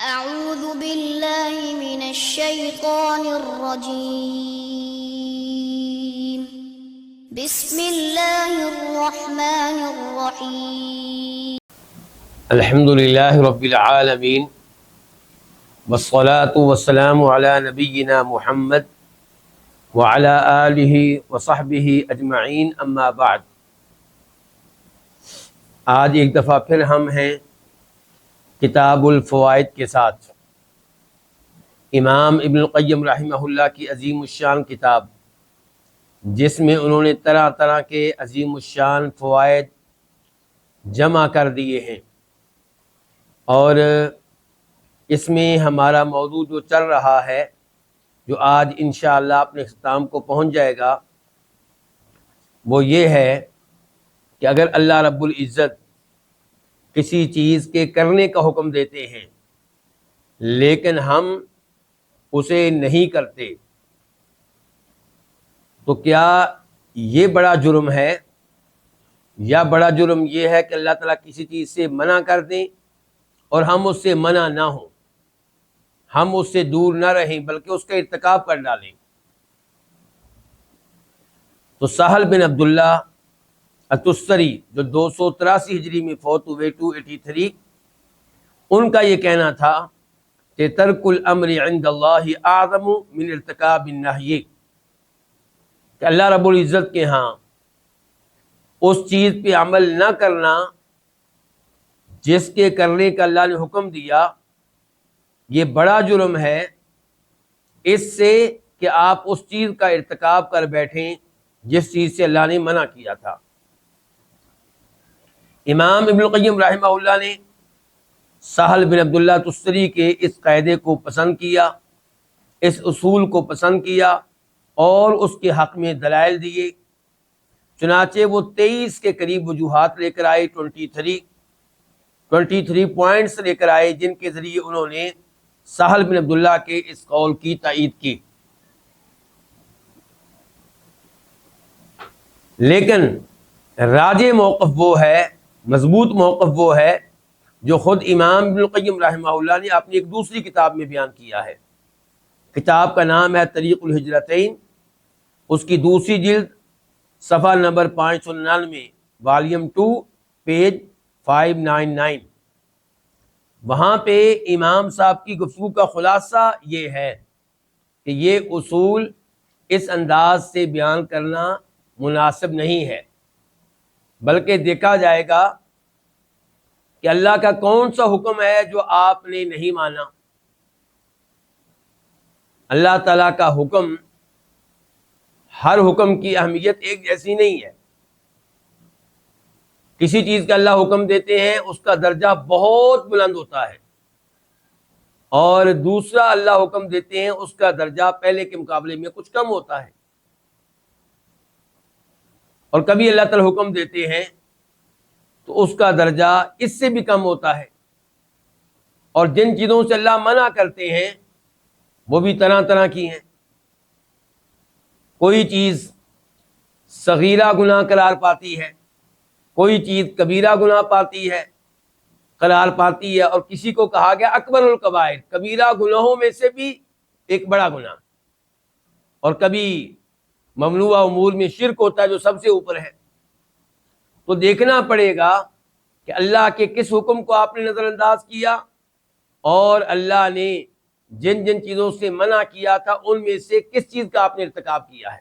أعوذ بالله من الشيطان الرجيم بسم الله الرحمن الرحيم الحمد لله رب العالمين والصلاة والسلام على نبينا محمد وعلى آله وصحبه اجمعین اما بعد۔ آج ایک دفعہ پھر ہم ہیں کتاب الفوائد کے ساتھ، امام ابن القیم رحمہ اللہ کی عظیم الشان کتاب، جس میں انہوں نے طرح طرح کے عظیم الشان فوائد جمع کر دیے ہیں، اور اس میں ہمارا موضوع جو چل رہا ہے، جو آج انشاءاللہ اپنے اختتام کو پہنچ جائے گا، وہ یہ ہے کہ اگر اللہ رب العزت کسی چیز کے کرنے کا حکم دیتے ہیں لیکن ہم اسے نہیں کرتے، تو کیا یہ بڑا جرم ہے، یا بڑا جرم یہ ہے کہ اللہ تعالیٰ کسی چیز سے منع کر دیں اور ہم اس سے منع نہ ہوں، ہم اس سے دور نہ رہیں بلکہ اس کا ارتکاب کر ڈالیں؟ تو سہل بن عبداللہ التستری جو 283 ہجری میں فوت ہوئے 283، ان کا یہ کہنا تھا کہ ترک الامر عند اللہ اعظم من ارتکاب النہی، کہ اللہ رب العزت کے ہاں اس چیز پہ عمل نہ کرنا جس کے کرنے کا اللہ نے حکم دیا، یہ بڑا جرم ہے اس سے کہ آپ اس چیز کا ارتکاب کر بیٹھیں جس چیز سے اللہ نے منع کیا تھا۔ امام ابن القیم رحمہ اللہ نے سہل بن عبداللہ تستری کے اس قاعدے کو پسند کیا، اس اصول کو پسند کیا، اور اس کے حق میں دلائل دیے۔ چنانچہ وہ 23 کے قریب وجوہات لے کر آئے، 23 پوائنٹس لے کر آئے، جن کے ذریعے انہوں نے سہل بن عبداللہ کے اس قول کی تائید کی۔ لیکن راجح موقف وہ ہے، مضبوط موقف وہ ہے جو خود امام ابن القیم رحمہ اللہ نے اپنی ایک دوسری کتاب میں بیان کیا ہے۔ کتاب کا نام ہے طریق الہجرتین، اس کی دوسری جلد، صفحہ نمبر 599، والیوم 2، پیج 599۔ وہاں پہ امام صاحب کی گفتگو کا خلاصہ یہ ہے کہ یہ اصول اس انداز سے بیان کرنا مناسب نہیں ہے، بلکہ دیکھا جائے گا کہ اللہ کا کون سا حکم ہے جو آپ نے نہیں مانا۔ اللہ تعالیٰ کا حکم، ہر حکم کی اہمیت ایک جیسی نہیں ہے۔ کسی چیز کا اللہ حکم دیتے ہیں اس کا درجہ بہت بلند ہوتا ہے، اور دوسرا اللہ حکم دیتے ہیں اس کا درجہ پہلے کے مقابلے میں کچھ کم ہوتا ہے۔ اور کبھی اللہ تعالیٰ حکم دیتے ہیں تو اس کا درجہ اس سے بھی کم ہوتا ہے۔ اور جن چیزوں سے اللہ منع کرتے ہیں وہ بھی طرح طرح کی ہیں۔ کوئی چیز صغیرہ گناہ قرار پاتی ہے، کوئی چیز کبیرہ گناہ پاتی ہے، قرار پاتی ہے، اور کسی کو کہا گیا اکبر الکبائر، کبیرہ گناہوں میں سے بھی ایک بڑا گناہ۔ اور کبھی ممنوعہ امور میں شرک ہوتا ہے جو سب سے اوپر ہے۔ تو دیکھنا پڑے گا کہ اللہ کے کس حکم کو آپ نے نظر انداز کیا، اور اللہ نے جن جن چیزوں سے منع کیا تھا ان میں سے کس چیز کا آپ نے ارتکاب کیا ہے۔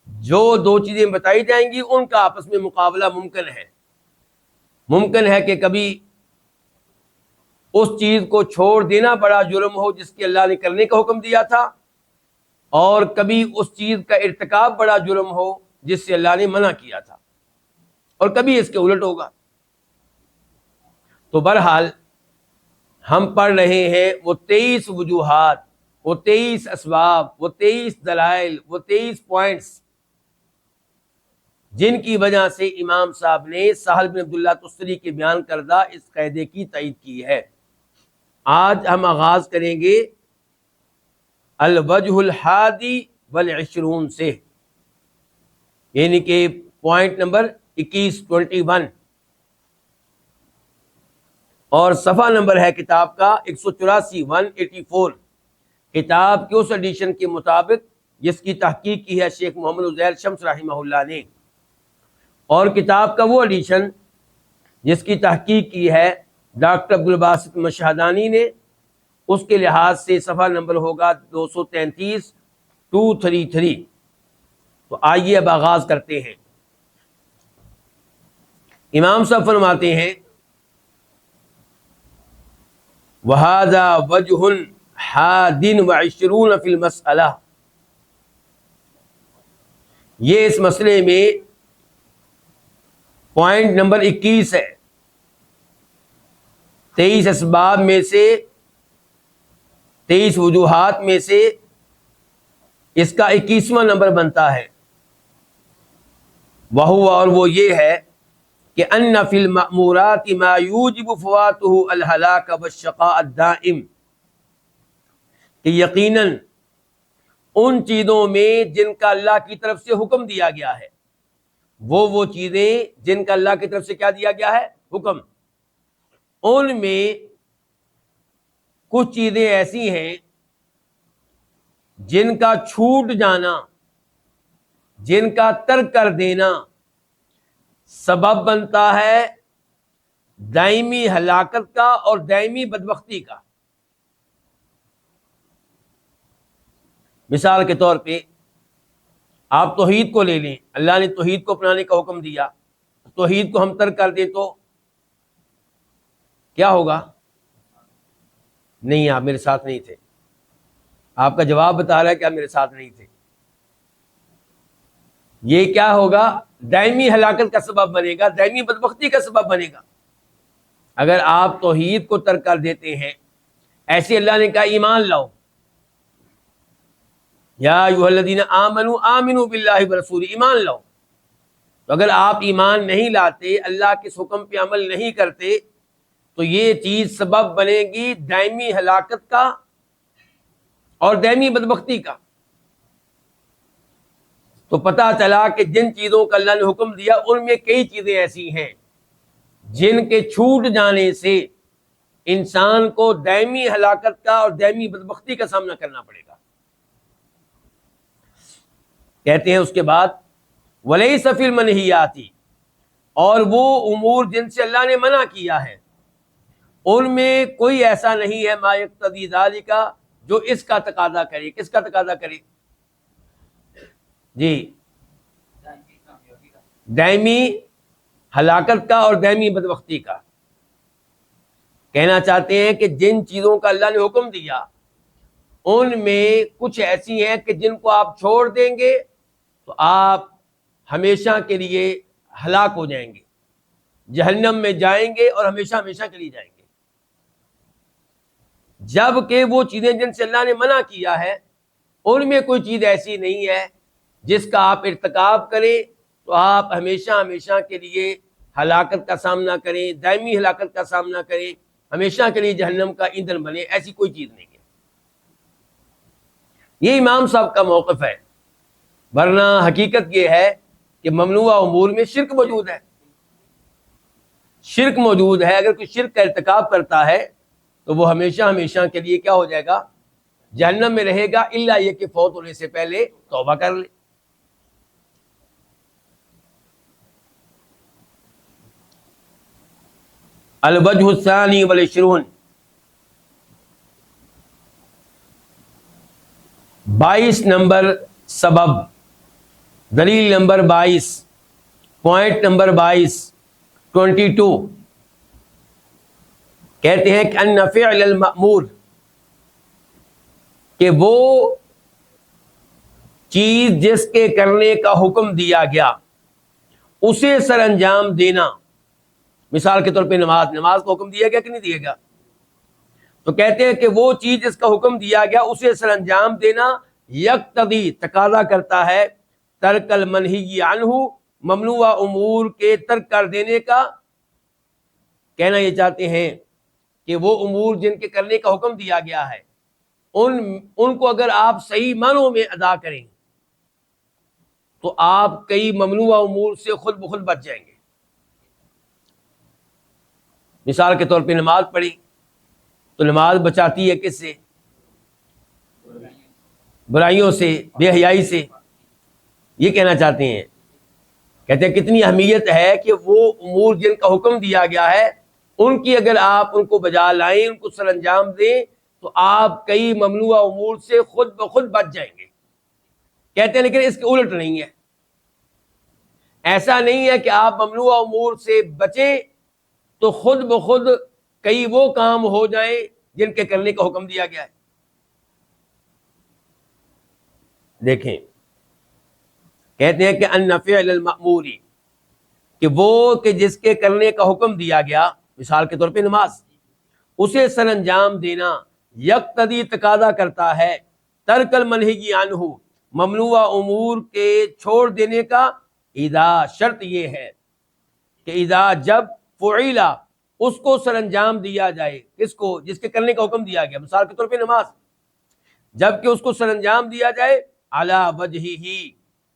جو دو چیزیں بتائی جائیں گی ان کا آپس میں مقابلہ ممکن ہے۔ ممکن ہے کہ کبھی اس چیز کو چھوڑ دینا بڑا جرم ہو جس کے اللہ نے کرنے کا حکم دیا تھا، اور کبھی اس چیز کا ارتکاب بڑا جرم ہو جس سے اللہ نے منع کیا تھا، اور کبھی اس کے الٹ ہوگا۔ تو بہرحال ہم پڑھ رہے ہیں وہ 23 وجوہات، وہ 23 اسباب، وہ 23 دلائل، وہ 23 پوائنٹس جن کی وجہ سے امام صاحب نے سہل بن عبداللہ تستری کے بیان کردہ اس قاعدے کی تائید کی ہے۔ آج ہم آغاز کریں گے الوجہ الحادی والعشرون سے، یعنی کہ پوائنٹ نمبر 21، اور صفحہ نمبر ہے کتاب کا 184 184، کتاب کے اس ایڈیشن کے مطابق جس کی تحقیق کی ہے شیخ محمد عزیر شمس رحمہ اللہ نے، اور کتاب کا وہ ایڈیشن جس کی تحقیق کی ہے ڈاکٹر عبدالباسط مشہدانی نے، اس کے لحاظ سے صفحہ نمبر ہوگا 233 233۔ تو آئیے اب آغاز کرتے ہیں۔ امام صاحب فرماتے ہیں وَهَذَا وَجْهٌ حَادٍ وَعِشْرُونَ فِي الْمَسْأَلَةِ، یہ اس مسئلے میں پوائنٹ نمبر 21 ہے، 23 اسباب میں سے، 23 وجوہات میں سے اس کا 21واں نمبر بنتا ہے۔ وَهُوَ، اور وہ یہ ہے کہ ان فی المأمورات ما یوجب فواتہ الہلاک والشقاء الدائم، کہ یقیناً ان چیزوں میں جن کا اللہ کی طرف سے حکم دیا گیا ہے، وہ چیزیں جن کا اللہ کی طرف سے کیا دیا گیا ہے، حکم، ان میں کچھ چیزیں ایسی ہیں جن کا چھوٹ جانا، جن کا ترک کر دینا سبب بنتا ہے دائمی ہلاکت کا اور دائمی بدبختی کا۔ مثال کے طور پہ آپ توحید کو لے لیں، اللہ نے توحید کو اپنانے کا حکم دیا، توحید کو ہم ترک کر دیں تو کیا ہوگا؟ نہیں، آپ میرے ساتھ نہیں تھے، آپ کا جواب بتا رہا ہے کہ آپ میرے ساتھ نہیں تھے۔ یہ کیا ہوگا؟ دائمی ہلاکت کا سبب بنے گا، دائمی بدبختی کا سبب بنے گا۔ اگر آپ توحید کو ترک کر دیتے ہیں، ایسے اللہ نے کہا ایمان لاؤ، یا ایھا الذین آمنوا آمنوا باللہ ورسولہ، ایمان لاؤ، تو اگر آپ ایمان نہیں لاتے، اللہ کے اس حکم پہ عمل نہیں کرتے، تو یہ چیز سبب بنے گی دائمی ہلاکت کا اور دائمی بدبختی کا۔ تو پتہ چلا کہ جن چیزوں کا اللہ نے حکم دیا ان میں کئی چیزیں ایسی ہیں جن کے چھوٹ جانے سے انسان کو دائمی ہلاکت کا اور دائمی بدبختی کا سامنا کرنا پڑے گا۔ کہتے ہیں اس کے بعد وَلَيْسَ فِي الْمَنْهِيَاتِ، اور وہ امور جن سے اللہ نے منع کیا ہے ان میں کوئی ایسا نہیں ہے ما یقتضی ذالک، جو اس کا تقاضا کرے۔ کس کا تقاضا کرے؟ جی، دائمی ہلاکت کا اور دائمی بدبختی کا۔ کہنا چاہتے ہیں کہ جن چیزوں کا اللہ نے حکم دیا ان میں کچھ ایسی ہیں کہ جن کو آپ چھوڑ دیں گے تو آپ ہمیشہ کے لیے ہلاک ہو جائیں گے، جہنم میں جائیں گے اور ہمیشہ ہمیشہ کے لیے جائیں گے۔ جبکہ وہ چیزیں جن سے اللہ نے منع کیا ہے ان میں کوئی چیز ایسی نہیں ہے جس کا آپ ارتکاب کریں تو آپ ہمیشہ ہمیشہ کے لیے ہلاکت کا سامنا کریں، دائمی ہلاکت کا سامنا کریں، ہمیشہ کے لیے جہنم کا ایندھن بنے، ایسی کوئی چیز نہیں ہے۔ یہ امام صاحب کا موقف ہے، ورنہ حقیقت یہ ہے کہ ممنوع امور میں شرک موجود ہے، شرک موجود ہے۔ اگر کوئی شرک کا ارتکاب کرتا ہے تو وہ ہمیشہ ہمیشہ کے لیے کیا ہو جائے گا؟ جہنم میں رہے گا، الا یہ کہ فوت ہونے سے پہلے توبہ کر لے۔ الوجہ الثانی والعشرون، 22 نمبر سبب، دلیل نمبر 22، پوائنٹ نمبر 22، کہتے ہیں کہ ان فعل المأمور، کہ وہ چیز جس کے کرنے کا حکم دیا گیا اسے سر انجام دینا۔ مثال کے طور پہ نماز کو حکم دیا گیا کہ نہیں دیا گیا؟ تو کہتے ہیں کہ وہ چیز جس کا حکم دیا گیا اسے سر انجام دینا یقتضی، تقاضا کرتا ہے، ترک المنہی عنہ، ممنوع امور کے ترک کر دینے کا۔ کہنا یہ چاہتے ہیں کہ وہ امور جن کے کرنے کا حکم دیا گیا ہے ان کو اگر آپ صحیح معنوں میں ادا کریں تو آپ کئی ممنوع امور سے خود بخود بچ جائیں گے۔ مثال کے طور پہ نماز پڑھی تو نماز بچاتی ہے کس سے؟ برائیوں سے، بے حیائی سے. یہ کہنا چاہتے ہیں، کہتے ہیں کتنی اہمیت ہے کہ وہ امور جن کا حکم دیا گیا ہے ان کی اگر آپ ان کو بجا لائیں، ان کو سر انجام دیں تو آپ کئی ممنوع امور سے خود بخود بچ جائیں گے. کہتے ہیں لیکن اس کے الٹ نہیں ہے. ایسا نہیں ہے کہ آپ ممنوع امور سے بچیں تو خود بخود کئی وہ کام ہو جائیں جن کے کرنے کا حکم دیا گیا ہے. دیکھیں، کہتے ہیں کہ ان فعل المأمور، کہ وہ کہ جس کے کرنے کا حکم دیا گیا، مثال کے طور پہ نماز، اسے سر انجام دینا یقتضی تقاضا کرتا ہے ترک المنہی عنہ، ممنوع امور کے چھوڑ دینے کا. اذا، شرط یہ ہے کہ اذا، جب فعلا، اس کو سر انجام دیا جائے، کس کو؟ جس کے کرنے کا حکم دیا گیا، مثال کے طور پہ نماز، جب کہ اس کو سر انجام دیا جائے علی وجہہ،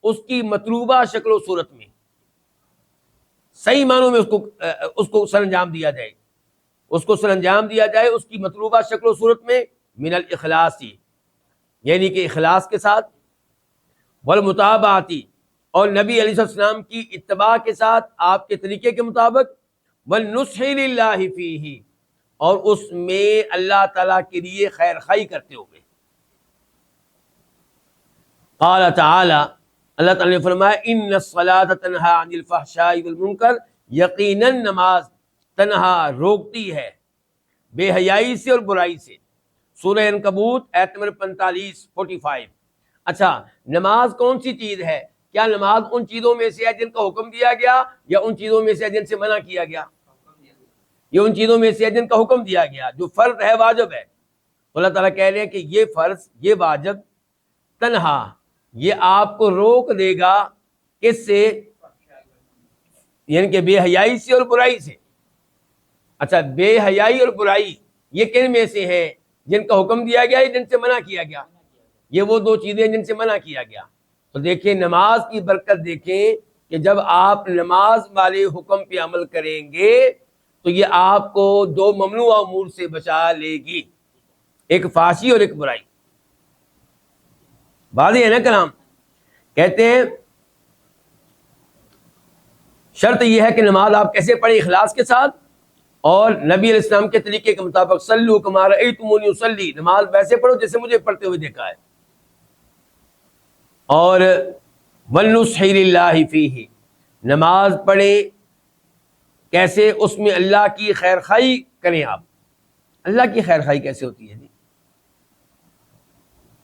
اس کی مطلوبہ شکل و صورت میں، صحیح معنوں میں اس کو سر انجام دیا جائے، اس کو سر انجام دیا جائے اس کی مطلوبہ شکل و صورت میں، من الاخلاصی، یعنی کہ اخلاص کے ساتھ، والمتابعتی، اور نبی علیہ السلام کی اتباع کے ساتھ، آپ کے طریقے کے مطابق، والنصح للہ فیہ، اور اس میں اللہ تعالیٰ کے لیے خیر خواہی کرتے ہوئے. قال تعالی، اللہ تعالیٰ نے فرمایا ان الصلاۃ تنہی عن الفحشاء والمنکر، یقیناً نماز تنہا، روکتی ہے بے حیائی سے اور برائی سے. سورہ عنکبوت آیت نمبر 45. اچھا، نماز کون سی چیز ہے؟ کیا نماز ان چیزوں میں سے ہے جن کا حکم دیا گیا، یا ان چیزوں میں سے ہے جن سے منع کیا گیا؟ یہ ان چیزوں میں سے ہے جن کا حکم دیا گیا. جو فرض ہے، واجب ہے، اللہ تعالیٰ کہہ رہے ہیں کہ یہ فرض، یہ واجب، تنہا، یہ آپ کو روک دے گا کس سے؟ یعنی کہ بے حیائی سے اور برائی سے. اچھا، بے حیائی اور برائی یہ کن میں سے ہے؟ جن کا حکم دیا گیا ہے، جن سے منع کیا گیا. یہ وہ دو چیزیں جن سے منع کیا گیا. تو دیکھیں نماز کی برکت، دیکھیں کہ جب آپ نماز والے حکم پہ عمل کریں گے تو یہ آپ کو دو ممنوع امور سے بچا لے گی، ایک فحشی اور ایک برائی. واضح ہے نا کلام؟ کہتے ہیں شرط یہ ہے کہ نماز آپ کیسے پڑھیں؟ اخلاص کے ساتھ اور نبی علیہ السلام کے طریقے کے مطابق. صلو کما رأیتمونی اصلی، نماز ویسے پڑھو جیسے مجھے پڑھتے ہوئے دیکھا ہے. اور والنصح للہ فیہ، نماز پڑھیں کیسے؟ اس میں اللہ کی خیر خواہی کریں. آپ اللہ کی خیر خواہی کیسے ہوتی ہے جی؟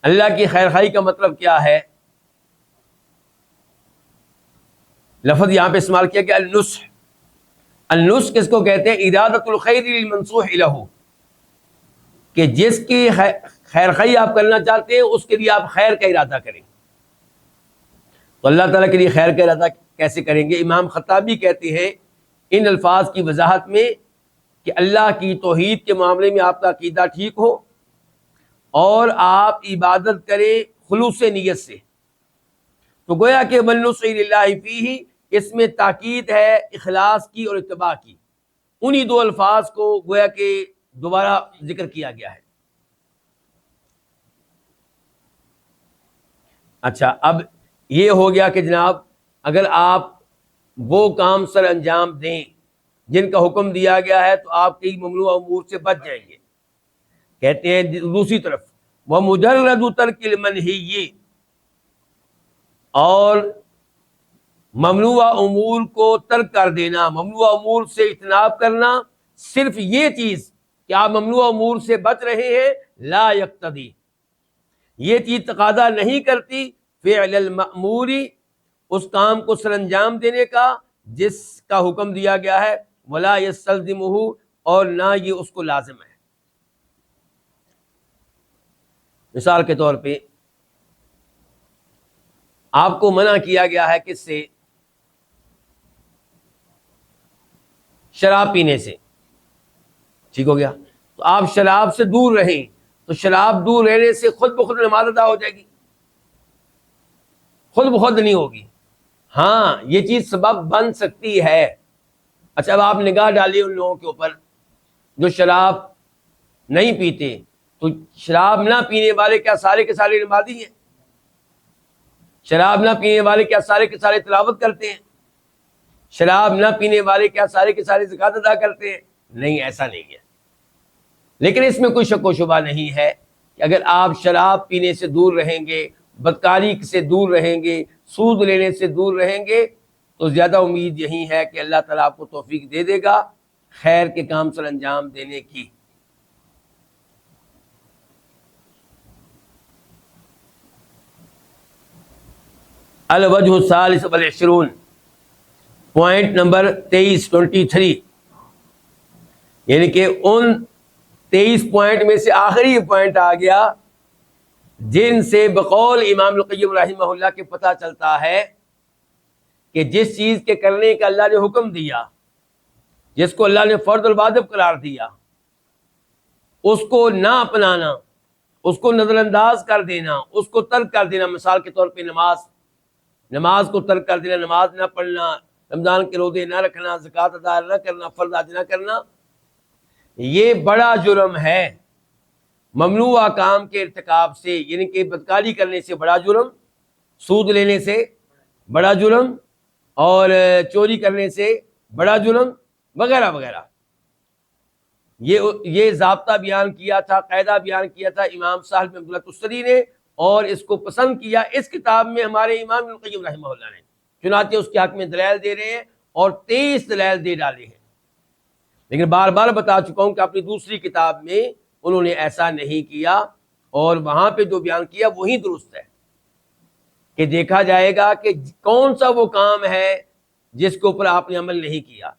اللہ کی خیر خواہی کا مطلب کیا ہے؟ لفظ یہاں پہ استعمال کیا کہ النصح. النصح کس کو کہتے ہیں؟ ارادۃ الخیر للمنصوح لہ، کہ جس کی خیر خواہی آپ کرنا چاہتے ہیں اس کے لیے آپ خیر کا ارادہ کریں. تو اللہ تعالیٰ کے لیے خیر کا ارادہ کیسے کریں گے؟ امام خطابی کہتے ہیں ان الفاظ کی وضاحت میں کہ اللہ کی توحید کے معاملے میں آپ کا عقیدہ ٹھیک ہو اور آپ عبادت کریں خلوص نیت سے. تو گویا کہ والنصح للہ فیہ، اس میں تاکید ہے اخلاص کی اور اتباع کی. انہی دو الفاظ کو گویا کہ دوبارہ ذکر کیا گیا ہے. اچھا، اب یہ ہو گیا کہ جناب اگر آپ وہ کام سر انجام دیں جن کا حکم دیا گیا ہے تو آپ کئی ممنوع امور سے بچ جائیں گے. کہتے ہیں دوسری طرف وَمُجَرَّدُ تَرْكِ الْمَنْهِيِّ، اور ممنوع امور کو ترک کر دینا، ممنوع امور سے اجتناب کرنا، صرف یہ چیز کہ آپ ممنوع امور سے بچ رہے ہیں، لا یقتضی، یہ چیز تقاضا نہیں کرتی فعل المأمور، اس کام کو سر انجام دینے کا جس کا حکم دیا گیا ہے، ولا یستلزمہ، اور نہ یہ اس کو لازم ہے. مثال کے طور پہ آپ کو منع کیا گیا ہے کس سے؟ شراب پینے سے. ٹھیک ہو گیا، تو آپ شراب سے دور رہیں تو شراب دور رہنے سے خود بخود نماز ادا ہو جائے گی؟ خود بخود نہیں ہوگی. ہاں، یہ چیز سبب بن سکتی ہے. اچھا، اب آپ نگاہ ڈالیے ان لوگوں کے اوپر جو شراب نہیں پیتے، تو شراب نہ پینے والے کیا سارے کے سارے نمازی ہیں؟ شراب نہ پینے والے کیا سارے کے سارے تلاوت کرتے ہیں؟ شراب نہ پینے والے کیا سارے کے سارے زکوٰۃ ادا کرتے ہیں؟ نہیں، ایسا نہیں ہے۔ لیکن اس میں کوئی شک و شبہ نہیں ہے کہ اگر آپ شراب پینے سے دور رہیں گے، بدکاری سے دور رہیں گے، سود لینے سے دور رہیں گے، تو زیادہ امید یہی ہے کہ اللہ تعالیٰ آپ کو توفیق دے دے گا خیر کے کام سر انجام دینے کی۔ الوجہ الثالث والعشرون، پوائنٹ نمبر 23 یعنی کہ ان 23 پوائنٹ میں سے آخری پوائنٹ آ گیا جن سے بقول امام القیم رحمہ اللہ کے پتہ چلتا ہے کہ جس چیز کے کرنے کا اللہ نے حکم دیا، جس کو اللہ نے فرض الواجب قرار دیا، اس کو نہ اپنانا، اس کو نظر انداز کر دینا، اس کو ترک کر دینا، مثال کے طور پہ نماز کو ترک کر دینا، نماز نہ پڑھنا، رمضان کے روزے نہ رکھنا، زکوٰۃ ادا نہ کرنا، فرض ادا نہ کرنا، یہ بڑا جرم ہے۔ ممنوع کام کے ارتکاب سے، یعنی کہ بدکاری کرنے سے بڑا جرم، سود لینے سے بڑا جرم، اور چوری کرنے سے بڑا جرم، وغیرہ وغیرہ۔ یہ ضابطہ بیان کیا تھا، قاعدہ بیان کیا تھا امام صاحب بن عبد التستری نے، اور اس کو پسند کیا اس کتاب میں ہمارے امام ابن القیم رحمہ اللہ نے۔ چنانچہ اس کے حق میں دلائل دے رہے ہیں، اور 23 دلائل دے ڈالے ہیں۔ لیکن بار بار بتا چکا ہوں کہ اپنی دوسری کتاب میں انہوں نے ایسا نہیں کیا، اور وہاں پہ جو بیان کیا وہی درست ہے کہ دیکھا جائے گا کہ کون سا وہ کام ہے جس کے اوپر آپ نے عمل نہیں کیا،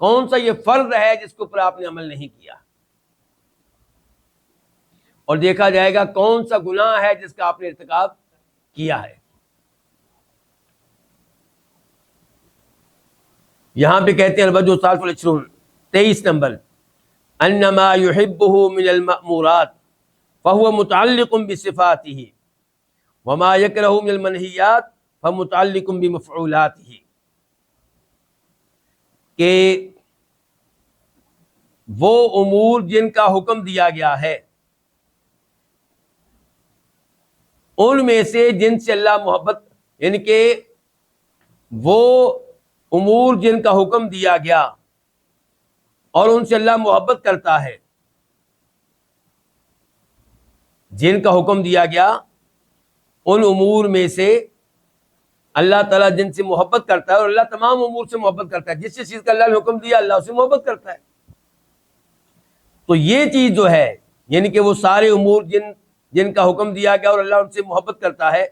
کون سا یہ فرض ہے جس کے اوپر آپ نے عمل نہیں کیا، اور دیکھا جائے گا کون سا گناہ ہے جس کا آپ نے ارتکاب کیا ہے۔ یہاں پہ کہتے ہیں الوجہ الثالث والعشرون، 23 نمبر، انما يحبه من المأمورات فهو متعلق بصفاته وما يكره من المنهيات فمتعلق بمفعولاته، کہ وہ امور جن کا حکم دیا گیا ہے ان میں سے جن سے اللہ محبت، یعنی کہ وہ امور جن کا حکم دیا گیا اور ان سے اللہ محبت کرتا ہے، جن کا حکم دیا گیا ان امور میں سے اللہ تعالیٰ جن سے محبت کرتا ہے، اور اللہ تمام امور سے محبت کرتا ہے، جس چیز کا اللہ نے حکم دیا اللہ اسے محبت کرتا ہے۔ تو یہ چیز جو ہے، یعنی کہ وہ سارے امور جن کا حکم دیا گیا اور اللہ ان سے محبت کرتا ہے،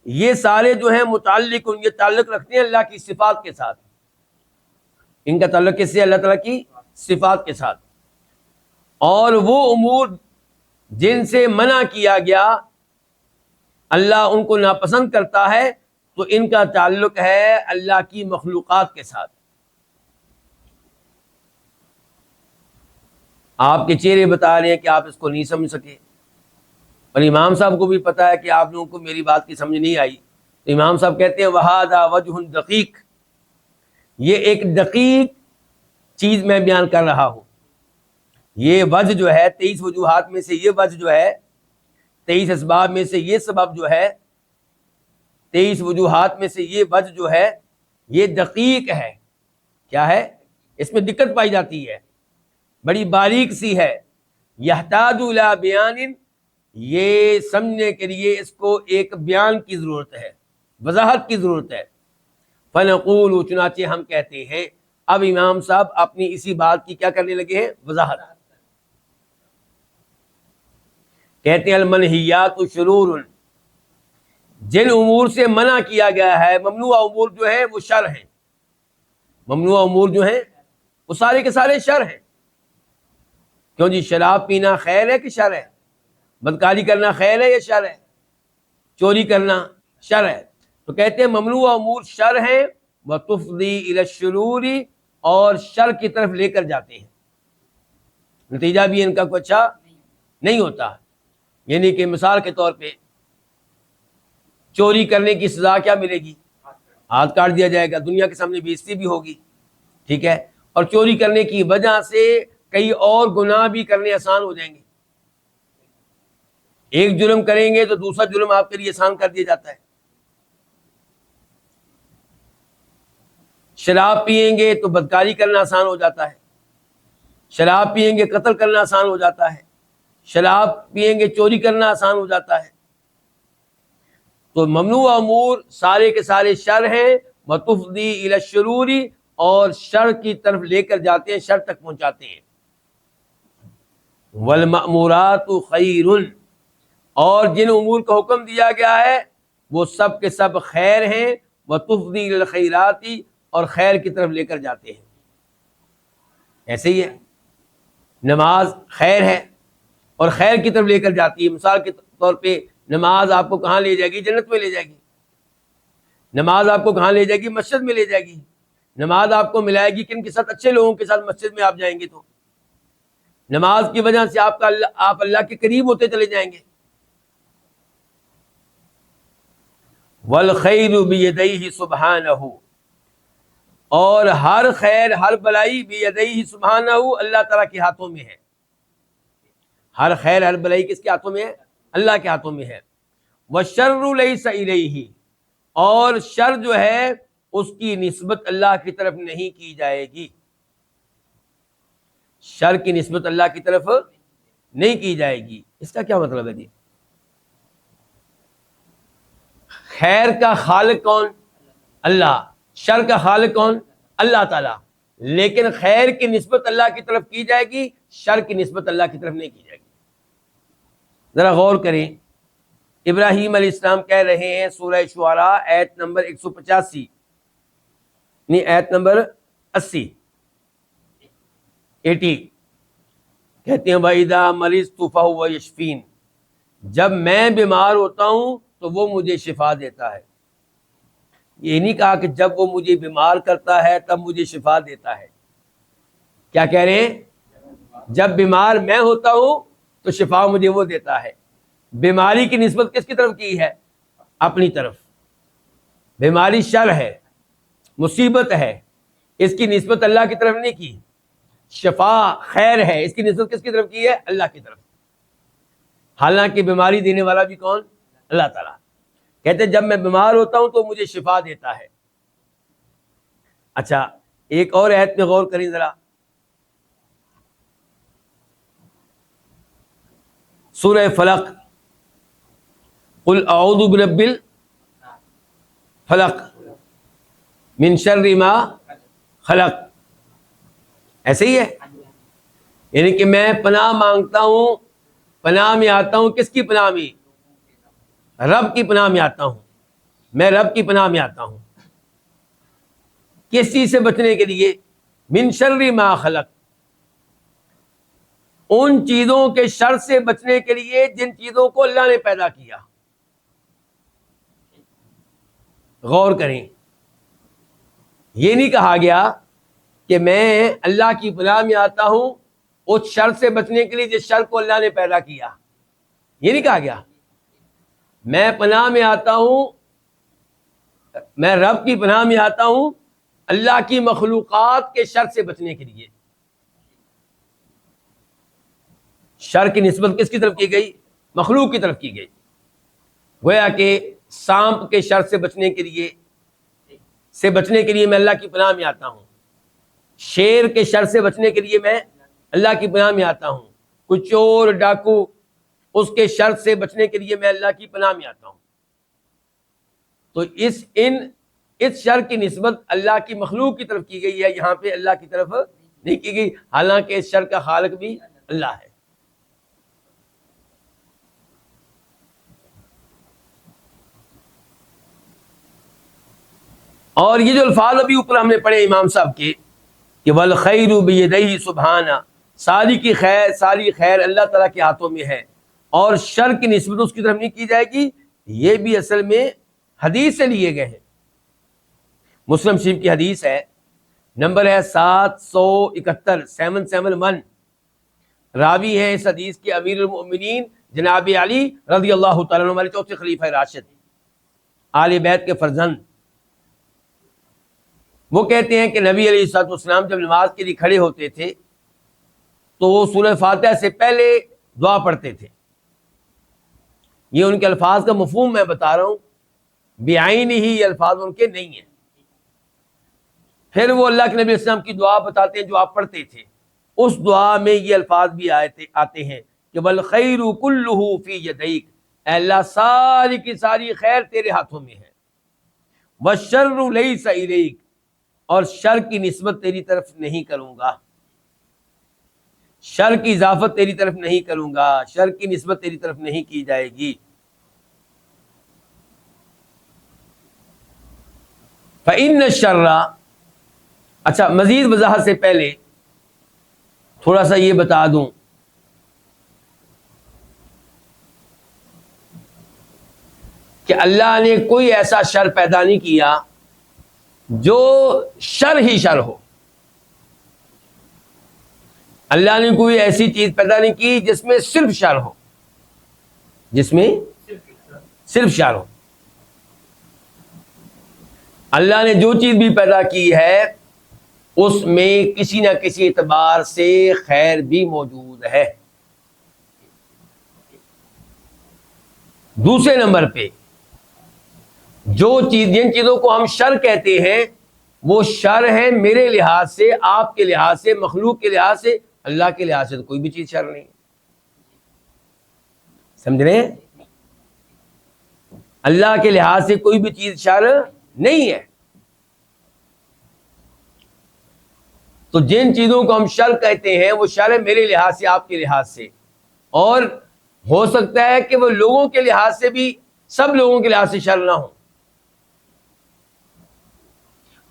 یہ سارے جو ہیں متعلق، یہ تعلق رکھتے ہیں اللہ کی صفات کے ساتھ۔ ان کا تعلق کس سے؟ اللہ تعالیٰ کی صفات کے ساتھ۔ اور وہ امور جن سے منع کیا گیا اللہ ان کو ناپسند کرتا ہے، تو ان کا تعلق ہے اللہ کی مخلوقات کے ساتھ۔ آپ کے چہرے بتا رہے ہیں کہ آپ اس کو نہیں سمجھ سکے، اور امام صاحب کو بھی پتا ہے کہ آپ لوگوں کو میری بات کی سمجھ نہیں آئی، تو امام صاحب کہتے ہیں وَهَذَا وَجْهٌ دقیق، یہ ایک دقیق چیز میں بیان کر رہا ہوں۔ یہ وجہ جو ہے 23 وجوہات میں سے یہ وجہ جو ہے، 23 اسباب میں سے یہ سبب جو ہے، 23 وجوہات میں سے یہ وجہ جو ہے یہ دقیق ہے۔ کیا ہے؟ اس میں دقت پائی جاتی ہے، بڑی باریک سی ہے۔ یحتاج الی بیان، یہ سمجھنے کے لیے اس کو ایک بیان کی ضرورت ہے، وضاحت کی ضرورت ہے۔ فنقول، چنانچہ ہم کہتے ہیں، اب امام صاحب اپنی اسی بات کی کیا کرنے لگے ہیں؟ وضاحت۔ کہتے ہیں المنہیات شرور، جن امور سے منع کیا گیا ہے، ممنوع امور جو ہیں وہ شر ہیں، ممنوع امور جو ہیں وہ سارے کے سارے شر ہیں۔ کیوں جی؟ شراب پینا خیر ہے کہ شر ہے؟ بدکاری کرنا خیر ہے یا شر ہے؟ چوری کرنا شر ہے؟ تو کہتے ہیں ممنوع امور شر ہیں، وتفضی الی الشرور، اور شر کی طرف لے کر جاتے ہیں، نتیجہ بھی ان کا کوئی اچھا نہیں ہوتا۔ یعنی کہ مثال کے طور پہ چوری کرنے کی سزا کیا ملے گی؟ ہاتھ کاٹ دیا جائے گا، دنیا کے سامنے بے عزتی بھی ہوگی، ٹھیک ہے، اور چوری کرنے کی وجہ سے کئی اور گناہ بھی کرنے آسان ہو جائیں گے. ایک جرم کریں گے تو دوسرا جرم آپ کے لیے آسان کر دیا جاتا ہے. شراب پیئیں گے تو بدکاری کرنا آسان ہو جاتا ہے. شراب پیئیں گے قتل کرنا آسان ہو جاتا ہے. شراب پیئیں گے چوری کرنا آسان ہو جاتا ہے. تو ممنوع امور سارے کے سارے شر ہیں، وتفضی الی الشرور، اور شر کی طرف لے کر جاتے ہیں، شر تک پہنچاتے ہیں. والمأمورات خیر، اور جن امور کا حکم دیا گیا ہے وہ سب کے سب خیر ہیں. وتفضی الی الخیرات، اور خیر کی طرف لے کر جاتے ہیں. ایسے ہی ہے، نماز خیر ہے اور خیر کی طرف لے کر جاتی ہے. مثال کے طور پہ نماز آپ کو کہاں لے جائے گی؟ جنت میں لے جائے گی. نماز آپ کو کہاں لے جائے گی؟ مسجد میں لے جائے گی. نماز آپ کو ملائے گی کن کے ساتھ؟ اچھے لوگوں کے ساتھ. مسجد میں آپ جائیں گے تو نماز کی وجہ سے آپ اللہ کے قریب ہوتے چلے جائیں گے. والخیر بیدیہ سبحانہ، اور ہر خیر ہر بلائی بیدیہ سبحانہ، اللہ تعالیٰ کے ہاتھوں میں ہے. ہر خیر ہر بلائی کس کے ہاتھوں میں ہے؟ اللہ کے ہاتھوں میں ہے. والشر لیس الیہ، اور شر جو ہے اس کی نسبت اللہ کی طرف نہیں کی جائے گی. شر کی نسبت اللہ کی طرف نہیں کی جائے گی. اس کا کیا مطلب ہے جی؟ خیر کا خالق کون؟ اللہ. شر کا خالق کون؟ اللہ تعالیٰ. لیکن خیر کی نسبت اللہ کی طرف کی جائے گی، شر کی نسبت اللہ کی طرف نہیں کی جائے گی. ذرا غور کریں. ابراہیم علیہ السلام کہہ رہے ہیں سورہ شعراء آیت نمبر 185، نہیں آیت نمبر 80، کہتے ہیں وَإِذَا مَرِضْتُ فَهُوَ يَشْفِينِ، جب میں بیمار ہوتا ہوں تو وہ مجھے شفا دیتا ہے. یہ نہیں کہا کہ جب وہ مجھے بیمار کرتا ہے تب مجھے شفا دیتا ہے. کیا کہہ رہے ہیں؟ جب بیمار میں ہوتا ہوں تو شفا مجھے وہ دیتا ہے. بیماری کی نسبت کس کی طرف کی ہے؟ اپنی طرف. بیماری شر ہے، مصیبت ہے، اس کی نسبت اللہ کی طرف نہیں کی. شفا خیر ہے، اس کی نسبت کس کی طرف کی ہے؟ اللہ کی طرف. حالانکہ بیماری دینے والا بھی کون؟ اللہ تعالیٰ. کہتے ہیں جب میں بیمار ہوتا ہوں تو مجھے شفا دیتا ہے. اچھا ایک اور آیت میں غور کریں ذرا. سورہ فلق، قل اعوذ برب الفلق من شر ما خلق. ایسے ہی ہے، یعنی کہ میں پناہ مانگتا ہوں، پناہ میں آتا ہوں. کس کی پناہ میں؟ رب کی پناہ میں آتا ہوں. میں رب کی پناہ میں آتا ہوں. کس چیز سے بچنے کے لیے؟ من شر ما خلق، ان چیزوں کے شر سے بچنے کے لیے جن چیزوں کو اللہ نے پیدا کیا. غور کریں، یہ نہیں کہا گیا کہ میں اللہ کی پناہ میں آتا ہوں اس شر سے بچنے کے لیے جس شر کو اللہ نے پیدا کیا. یہ نہیں کہا گیا. میں پناہ میں آتا ہوں، میں رب کی پناہ میں آتا ہوں اللہ کی مخلوقات کے شر سے بچنے کے لیے. شر کی نسبت کس کی طرف کی گئی؟ مخلوق کی طرف کی گئی. گویا کہ سانپ کے شر سے بچنے کے لیے میں اللہ کی پناہ میں آتا ہوں. شیر کے شر سے بچنے کے لیے میں اللہ کی پناہ میں آتا ہوں. کوئی چور ڈاکو، اس کے شر سے بچنے کے لیے میں اللہ کی پناہ میں آتا ہوں. تو اس شر کی نسبت اللہ کی مخلوق کی طرف کی گئی ہے، یہاں پہ اللہ کی طرف نہیں کی گئی، حالانکہ اس شر کا خالق بھی اللہ ہے. اور یہ جو الفاظ ابھی اوپر ہم نے پڑھے امام صاحب کے کہ والخیر بیدیہ سبحانہ، ساری خیر اللہ تعالیٰ کے ہاتھوں میں ہے، اور شر کی نسبت اس کی طرف نہیں کی جائے گی، یہ بھی اصل میں حدیث سے لیے گئے ہیں. مسلم شریف کی حدیث ہے، نمبر ہے 771، 771. راوی ہے اس حدیث کے امیر المؤمنین جناب علی رضی اللہ تعالیٰ عنہ، ہمارے چوتھے خلیفہ راشد، آل بیت کے فرزند. وہ کہتے ہیں کہ نبی علیہ الصلوۃ والسلام جب نماز کے لیے کھڑے ہوتے تھے تو وہ سورہ فاتحہ سے پہلے دعا پڑھتے تھے. یہ ان کے الفاظ کا مفہوم میں بتا رہا ہوں، بعین ہی یہ الفاظ ان کے نہیں ہیں. پھر وہ اللہ کے نبی علیہ السلام کی دعا بتاتے ہیں جو آپ پڑھتے تھے. اس دعا میں یہ الفاظ بھی آتے ہیں کہ والخیر کلہ فی یدیک، اے اللہ ساری کی ساری خیر تیرے ہاتھوں میں ہے. والشر لیس الیک، اور شر کی نسبت تیری طرف نہیں کروں گا، شر کی اضافت تیری طرف نہیں کروں گا، شر کی نسبت تیری طرف نہیں کی جائے گی. فإن الشر، اچھا مزید وضاحت سے پہلے تھوڑا سا یہ بتا دوں کہ اللہ نے کوئی ایسا شر پیدا نہیں کیا جو شر ہی شر ہو. اللہ نے کوئی ایسی چیز پیدا نہیں کی جس میں صرف شر ہو، جس میں صرف شر ہو. اللہ نے جو چیز بھی پیدا کی ہے اس میں کسی نہ کسی اعتبار سے خیر بھی موجود ہے. دوسرے نمبر پہ جن چیزوں کو ہم شر کہتے ہیں وہ شر ہے میرے لحاظ سے، آپ کے لحاظ سے، مخلوق کے لحاظ سے. اللہ کے لحاظ سے تو کوئی بھی چیز شر نہیں، سمجھ رہے ہیں؟ اللہ کے لحاظ سے کوئی بھی چیز شر نہیں ہے. تو جن چیزوں کو ہم شر کہتے ہیں وہ شر ہے میرے لحاظ سے، آپ کے لحاظ سے، اور ہو سکتا ہے کہ وہ لوگوں کے لحاظ سے بھی، سب لوگوں کے لحاظ سے شر نہ ہو.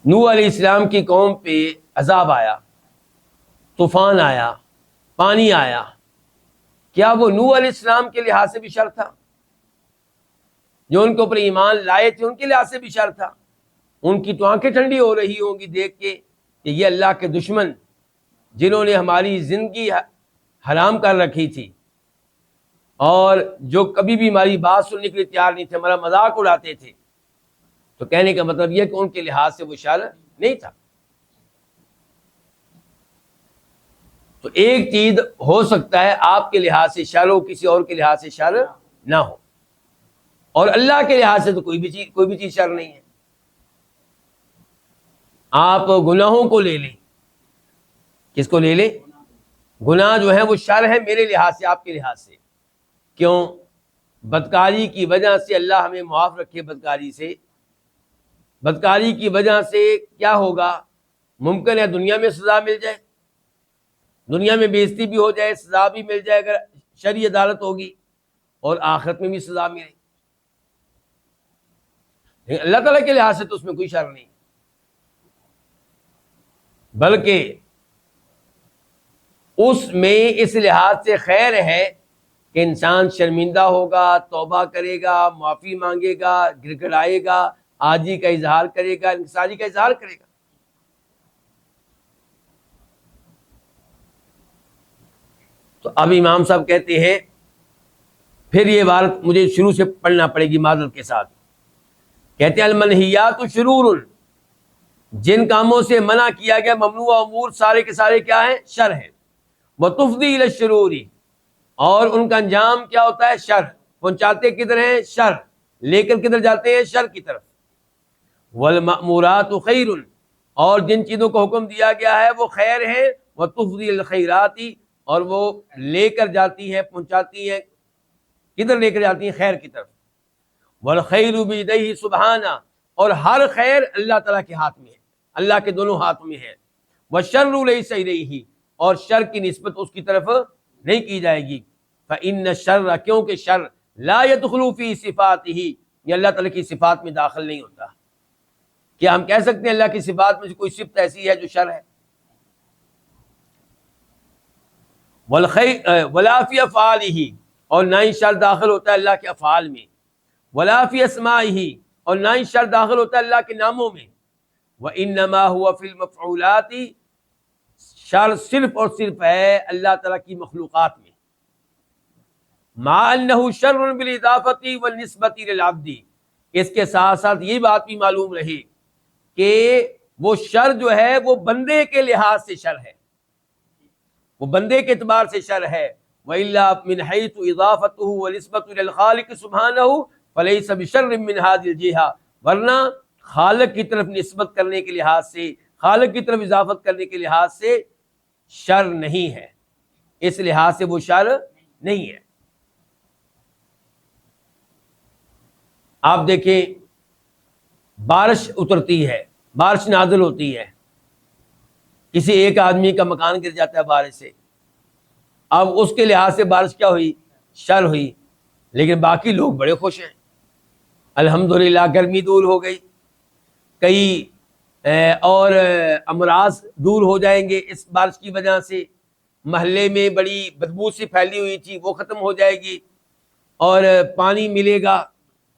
نوح علیہ السلام کی قوم پہ عذاب آیا، طوفان آیا، پانی آیا، کیا وہ نوح علیہ السلام کے لحاظ سے بھی شر تھا؟ جو ان کے اوپر ایمان لائے تھے ان کے لحاظ سے بھی شر تھا. ان کی تو آنکھیں ٹھنڈی ہو رہی ہوں گی دیکھ کے کہ یہ اللہ کے دشمن جنہوں نے ہماری زندگی حرام کر رکھی تھی اور جو کبھی بھی ہماری بات سننے کے لیے تیار نہیں تھے، ہمارا مذاق اڑاتے تھے. تو کہنے کا مطلب یہ کہ ان کے لحاظ سے وہ شر نہیں تھا. تو ایک چیز ہو سکتا ہے آپ کے لحاظ سے شر ہو، کسی اور کے لحاظ سے شر نہ ہو، اور اللہ کے لحاظ سے تو کوئی بھی چیز شر نہیں ہے. آپ گناہوں کو لے لیں، کس کو لے لیں؟ گناہ جو ہے وہ شر ہے میرے لحاظ سے، آپ کے لحاظ سے. کیوں؟ بدکاری کی وجہ سے اللہ ہمیں معاف رکھے بدکاری سے. بدکاری کی وجہ سے کیا ہوگا؟ ممکن ہے دنیا میں سزا مل جائے، دنیا میں بے عزتی بھی ہو جائے، سزا بھی مل جائے اگر شرعی عدالت ہوگی، اور آخرت میں بھی سزا ملے. لیکن اللہ تعالیٰ کے لحاظ سے تو اس میں کوئی شر نہیں، بلکہ اس میں اس لحاظ سے خیر ہے کہ انسان شرمندہ ہوگا، توبہ کرے گا، معافی مانگے گا، گر گڑائے گا، عاجزی کا اظہار کرے گا، انکساری کا اظہار کرے گا. تو اب امام صاحب کہتے ہیں، پھر یہ عبارت مجھے شروع سے پڑھنا پڑے گی معذرت کے ساتھ. کہتے ہیں المنہیات شرور، جن کاموں سے منع کیا گیا ممنوع امور سارے کے سارے کیا ہیں؟ شر ہیں. وتفضی الی الشرور، اور ان کا انجام کیا ہوتا ہے؟ شر. پہنچاتے کدھر ہیں؟ شر. لے کر کدھر جاتے ہیں؟ شر کی طرف. والمأمورات خیر، اور جن چیزوں کو حکم دیا گیا ہے وہ خیر ہیں. وتفضی الخیرات، اور وہ لے کر جاتی ہیں، پہنچاتی ہیں کدھر؟ لے کر جاتی ہیں خیر کی طرف. والخیر بیدیہ سبحانہ، اور ہر خیر اللہ تعالیٰ کے ہاتھ میں ہے، اللہ کے دونوں ہاتھ میں ہے. والشر لیس الیہ، اور شر کی نسبت اس کی طرف نہیں کی جائے گی. فإن الشر، کیونکہ شر لا يدخل فی صفاتہ، یہ اللہ تعالیٰ کی صفات میں داخل نہیں ہوتا. کیا ہم کہہ سکتے ہیں اللہ کی صفات میں سے کوئی صفت ایسی ہے جو شر ہے؟ ولا فی افعالہ، اور نہ ہی شر داخل ہوتا ہے اللہ کے افعال میں. ولا فی اسمائہ، اور نہ ہی شر داخل ہوتا ہے اللہ کے ناموں میں. وانما هو فی المفعولات، شر صرف اور صرف ہے اللہ تعالیٰ کی مخلوقات میں. مع انہ شر بالاضافۃ والنسبۃ للعبد، اس کے ساتھ ساتھ یہ بات بھی معلوم رہے کہ وہ شر جو ہے وہ بندے کے لحاظ سے شر ہے، وہ بندے کے اعتبار سے شر ہے۔ وَإِلَّا مِنْ حَيْثُ إِضَافَتُهُ وَنِسْبَةُ إِلَى الْخَالِقِ سُبْحَانَهُ فَلَيْسَ بِشَرٍّ مِنْ هَذِهِ الْجِهَةِ، ورنہ خالق کی طرف نسبت کرنے کے لحاظ سے، خالق کی طرف اضافت کرنے کے لحاظ سے شر نہیں ہے، اس لحاظ سے وہ شر نہیں ہے۔ آپ دیکھیں بارش اترتی ہے، بارش نازل ہوتی ہے، کسی ایک آدمی کا مکان گر جاتا ہے بارش سے، اب اس کے لحاظ سے بارش کیا ہوئی؟ شر ہوئی، لیکن باقی لوگ بڑے خوش ہیں، الحمدللہ گرمی دور ہو گئی، کئی اور امراض دور ہو جائیں گے اس بارش کی وجہ سے، محلے میں بڑی بدبو سی پھیلی ہوئی تھی وہ ختم ہو جائے گی، اور پانی ملے گا،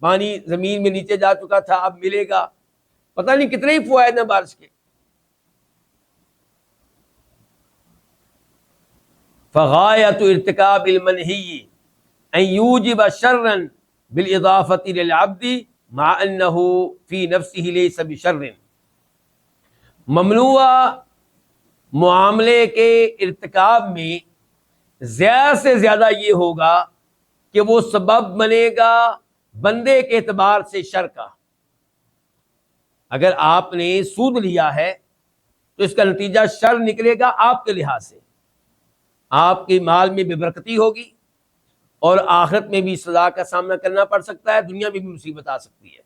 پانی زمین میں نیچے جا چکا تھا اب ملے گا، پتہ نہیں کتنے ہی فوائد ہیں بارش کے۔ فغایۃ ارتکاب المنہی ان یوجب شرا بالاضافۃ للعبد مع انہ فی نفسہ لیس بشر، ممنوع معاملے کے ارتکاب میں زیادہ سے زیادہ یہ ہوگا کہ وہ سبب بنے گا بندے کے اعتبار سے شر کا۔ اگر آپ نے سود لیا ہے تو اس کا نتیجہ شر نکلے گا آپ کے لحاظ سے، آپ کی مال میں بے برکتی ہوگی اور آخرت میں بھی سزا کا سامنا کرنا پڑ سکتا ہے، دنیا میں بھی مصیبت آ سکتی ہے۔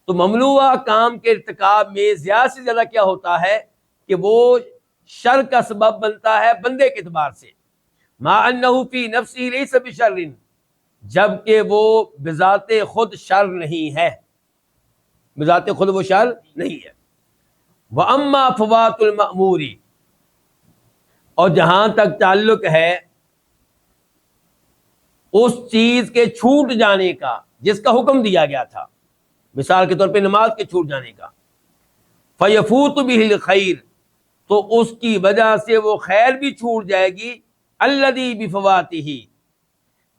تو ممنوع کام کے ارتکاب میں زیادہ سے زیادہ کیا ہوتا ہے کہ وہ شر کا سبب بنتا ہے بندے کے اعتبار سے، مع انہ فی نفسہ لیس بشر، جبکہ وہ بذات خود شر نہیں ہے، بذات خود وہ شر نہیں ہے۔ وَأَمَّا فَوَاتُ الْمَأْمُورِ، اور جہاں تک تعلق ہے اس چیز کے چھوٹ جانے کا جس کا حکم دیا گیا تھا، مثال کے طور پہ نماز کے چھوٹ جانے کا، فَيَفُوتُ بِهِ الْخَيْرُ، تو اس کی وجہ سے وہ خیر بھی چھوٹ جائے گی، الَّذِي بِفَوَاتِهِ،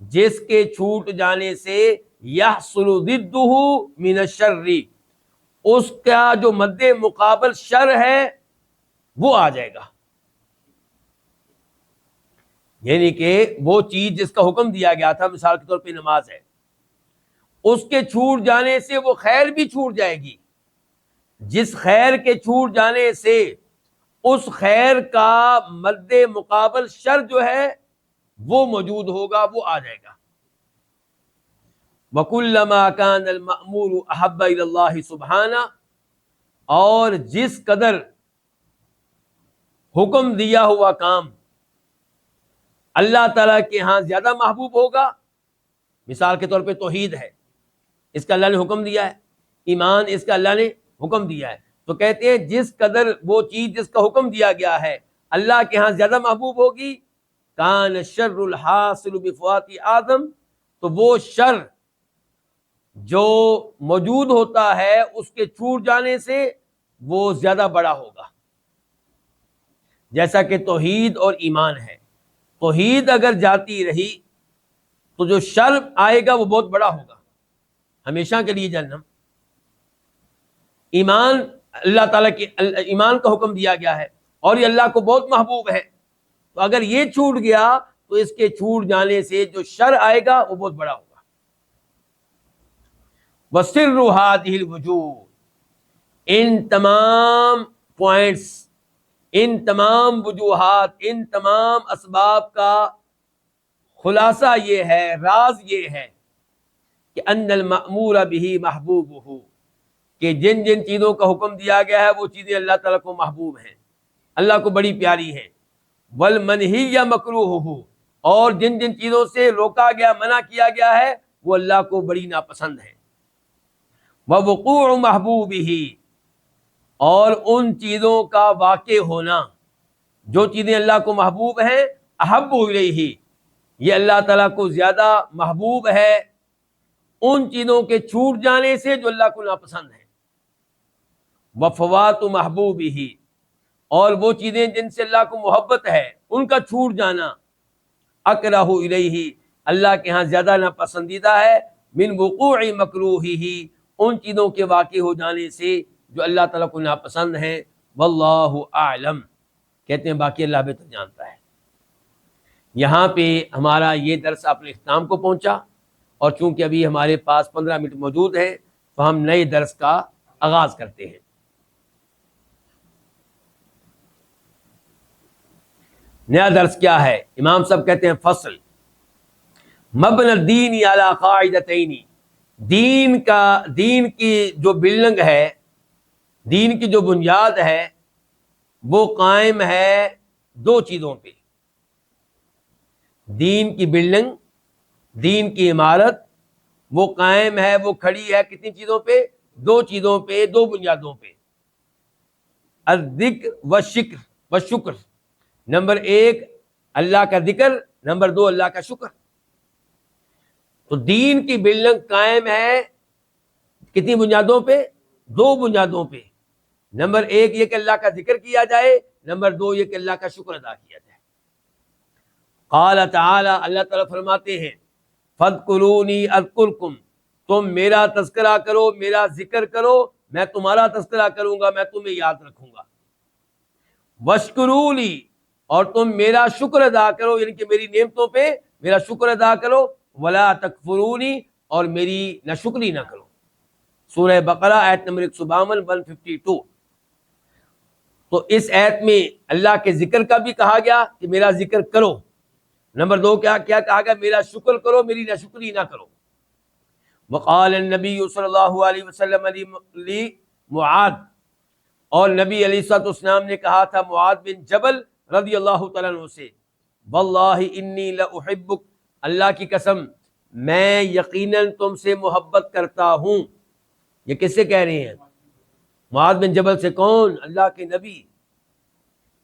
جس کے چھوٹ جانے سے يَحْصُلُ ضِدُّهُ مِنَ الشَّرِّ، اس کا جو مد مقابل شر ہے وہ آ جائے گا، یعنی کہ وہ چیز جس کا حکم دیا گیا تھا، مثال کے طور پہ نماز ہے، اس کے چھوٹ جانے سے وہ خیر بھی چھوٹ جائے گی، جس خیر کے چھوٹ جانے سے اس خیر کا مد مقابل شر جو ہے وہ موجود ہوگا، وہ آ جائے گا۔ وَكُلَّمَا كَانَ الْمَأْمُورُ أَحَبَّ إِلَى اللَّهِ سُبْحَانَهُ، اور جس قدر حکم دیا ہوا کام اللہ تعالیٰ کے ہاں زیادہ محبوب ہوگا، مثال کے طور پہ توحید ہے، اس کا اللہ نے حکم دیا ہے، ایمان اس کا اللہ نے حکم دیا ہے، تو کہتے ہیں جس قدر وہ چیز جس کا حکم دیا گیا ہے اللہ کے ہاں زیادہ محبوب ہوگی، کان الشر الحاصل بفوات آدم، تو وہ شر جو موجود ہوتا ہے اس کے چھوٹ جانے سے وہ زیادہ بڑا ہوگا، جیسا کہ توحید اور ایمان ہے۔ توحید اگر جاتی رہی تو جو شر آئے گا وہ بہت بڑا ہوگا، ہمیشہ کے لیے جہنم۔ ایمان اللہ تعالیٰ کے ایمان کا حکم دیا گیا ہے اور یہ اللہ کو بہت محبوب ہے، تو اگر یہ چھوٹ گیا تو اس کے چھوٹ جانے سے جو شر آئے گا وہ بہت بڑا ہوگا۔ وَسِرُّ هَٰذِهِ الْوُجُوهِ، ان تمام پوائنٹس، ان تمام وجوہات، ان تمام اسباب کا خلاصہ یہ ہے، راز یہ ہے کہ ان المأمور به محبوبہ، کہ جن جن چیزوں کا حکم دیا گیا ہے وہ چیزیں اللہ تعالیٰ کو محبوب ہیں، اللہ کو بڑی پیاری ہیں۔ والمنہی مکروہ، اور جن جن چیزوں سے روکا گیا، منع کیا گیا ہے وہ اللہ کو بڑی ناپسند ہے۔ ووقوع محبوبہ، اور ان چیزوں کا واقع ہونا جو چیزیں اللہ کو محبوب ہیں، احب الیہ، یہ اللہ تعالیٰ کو زیادہ محبوب ہے ان چیزوں کے چھوٹ جانے سے جو اللہ کو ناپسند ہیں۔ وفوات محبوبہ، اور وہ چیزیں جن سے اللہ کو محبت ہے ان کا چھوٹ جانا، اکرہ الیہ، اللہ کے ہاں زیادہ ناپسندیدہ ہے، من وقوع مکروہہ، ان چیزوں کے واقع ہو جانے سے جو اللہ تعالیٰ کو ناپسند ہیں. واللہ اعلم، کہتے ہیں باقی اللہ بہتر جانتا ہے. یہاں پہ ہمارا یہ درس اپنے اختتام کو پہنچا، اور چونکہ ابھی ہمارے پاس 15 منٹ موجود ہیں تو ہم نئے درس کا آغاز کرتے ہیں. نیا درس کیا ہے؟ امام صاحب کہتے ہیں فصل مبنی الدین علی قاعدتین، دین کی جو بلڈنگ ہے، دین کی جو بنیاد ہے وہ قائم ہے دو چیزوں پہ. دین کی بلڈنگ، دین کی عمارت وہ قائم ہے، وہ کھڑی ہے کتنی چیزوں پہ؟ دو چیزوں پہ، دو بنیادوں پہ. الذکر والشکر. نمبر ایک اللہ کا ذکر، نمبر دو اللہ کا شکر. تو دین کی بلڈنگ قائم ہے کتنی بنیادوں پہ؟ دو بنیادوں پہ. نمبر ایک یہ کہ اللہ کا ذکر کیا جائے، نمبر دو یہ کہ اللہ کا شکر ادا کیا جائے. قال تعالی، اللہ تعالیٰ فرماتے ہیں فاذکرونی اذکرکم، تم میرا تذکرہ کرو، میرا ذکر کرو، میں تمہارا تذکرہ کروں گا، میں تمہیں یاد رکھوں گا. واشکروا لی، اور تم میرا شکر ادا کرو، یعنی کہ میری نعمتوں پہ میرا شکر ادا کرو. ولا تکفرونی، اور میری ناشکری نہ کرو. سورہ بقرہ آیت نمبر 152 152. تو اس آیت میں اللہ کے ذکر کا بھی کہا گیا کہ میرا ذکر کرو. نمبر دو کیا کہا گیا؟ میرا شکر کرو، میری ناشکری نہ کرو. وقال النبی صلی اللہ علیہ وسلم معاذ، اور نبی علیہ الصلوۃ والسلام نے کہا تھا معاذ بن جبل رضی اللہ تعالیٰ عنہ سے، واللہ انی لاحبک، اللہ کی قسم میں یقیناً تم سے محبت کرتا ہوں. یہ کس سے کہہ رہے ہیں؟ معاذ بن جبل سے. کون؟ اللہ کے نبی.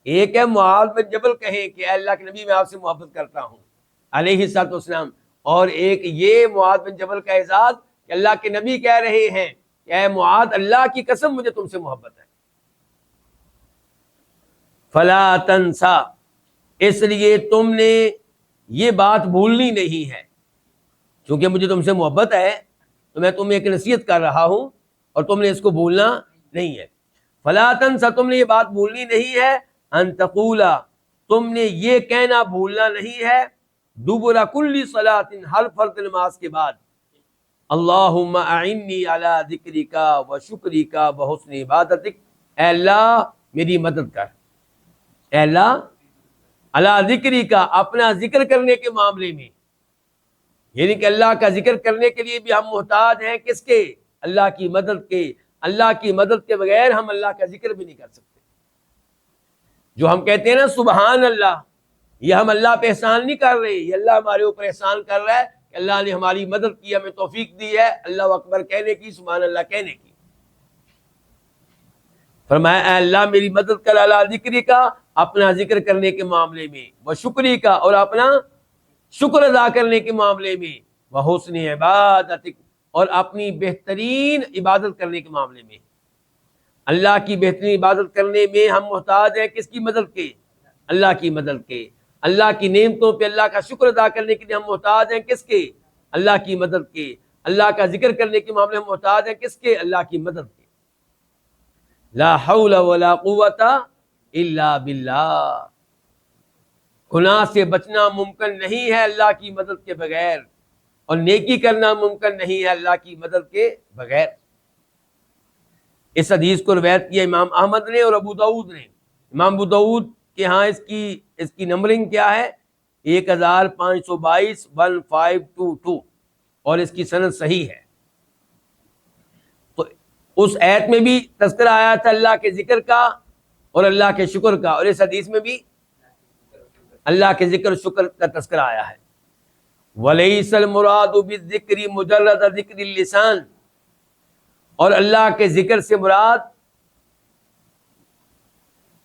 ایک ہے معاذ بن جبل کہیں کہ اے اللہ کے نبی میں آپ سے محبت کرتا ہوں علیہ الصلوۃ والسلام، اور ایک یہ معاذ بن جبل کا اعزاز کہ اللہ کے نبی کہہ رہے ہیں کہ اے معاذ اللہ کی قسم مجھے تم سے محبت ہے. فلا تنسا، اس لیے تم نے یہ بات بھولنی نہیں ہے. چونکہ مجھے تم سے محبت ہے تو میں تمہیں ایک نصیحت کر رہا ہوں اور تم نے اس کو بھولنا نہیں ہے. فلا تنسا، تم نے یہ بات بھولنی نہیں ہے. ان تقولا، تم نے یہ کہنا بھولنا نہیں ہے. دبر کل صلاۃ، ہر فرض نماز کے بعد، اللہم اعنی علی ذکرک و شکرک و حسن عبادتک، اے اللہ میری مدد کر. اے اللہ علی ذکرک، اپنا ذکر کرنے کے معاملے میں، یعنی کہ اللہ کا ذکر کرنے کے لیے بھی ہم محتاج ہیں کس کے؟ اللہ کی مدد کے. اللہ کی مدد کے بغیر ہم اللہ کا ذکر بھی نہیں کر سکتے. جو ہم کہتے ہیں نا سبحان اللہ، یہ ہم اللہ پہ احسان نہیں کر رہے، یہ اللہ ہمارے اوپر احسان کر رہا ہے کہ اللہ نے ہماری مدد کی، ہمیں توفیق دی ہے اللہ اکبر کہنے کی، سبحان اللہ کہنے کی. فرمایا اے اللہ میری مدد کر علی ذکری کا، اپنا ذکر کرنے کے معاملے میں، وہ شکری کا، اور اپنا شکر ادا کرنے کے معاملے میں، وہ حسن عبادتک، اور اپنی بہترین عبادت کرنے کے معاملے میں. اللہ کی بہترین عبادت کرنے میں ہم محتاج ہیں کس کی مدد کے؟ اللہ کی مدد کے. اللہ کی نعمتوں پہ اللہ کا شکر ادا کرنے کے لیے ہم محتاج ہیں کس کے؟ اللہ کی مدد کے. اللہ کا ذکر کرنے کے معاملے میں محتاج ہیں کس کے؟ اللہ کی مدد کے. لا حول ولا قوت الا باللہ، گناہ سے بچنا ممکن نہیں ہے اللہ کی مدد کے بغیر، اور نیکی کرنا ممکن نہیں ہے اللہ کی مدد کے بغیر. اس حدیث کو روایت کیا امام احمد نے اور ابو داؤد نے. امام ابو داؤد کے ہاں اس کی نمبرنگ کیا ہے؟ 1522 1522، اور اس کی سند صحیح ہے. تو اس آیت میں بھی تذکرہ آیا تھا اللہ کے ذکر کا اور اللہ کے شکر کا، اور اس حدیث میں بھی اللہ کے ذکر و شکر کا تذکرہ آیا ہے. وَلَيْسَ الْمُرَادُ بِالذِّكْرِ مُجَرَّدَ ذِكْرِ اللِّسَانِ، اور اللہ کے ذکر سے مراد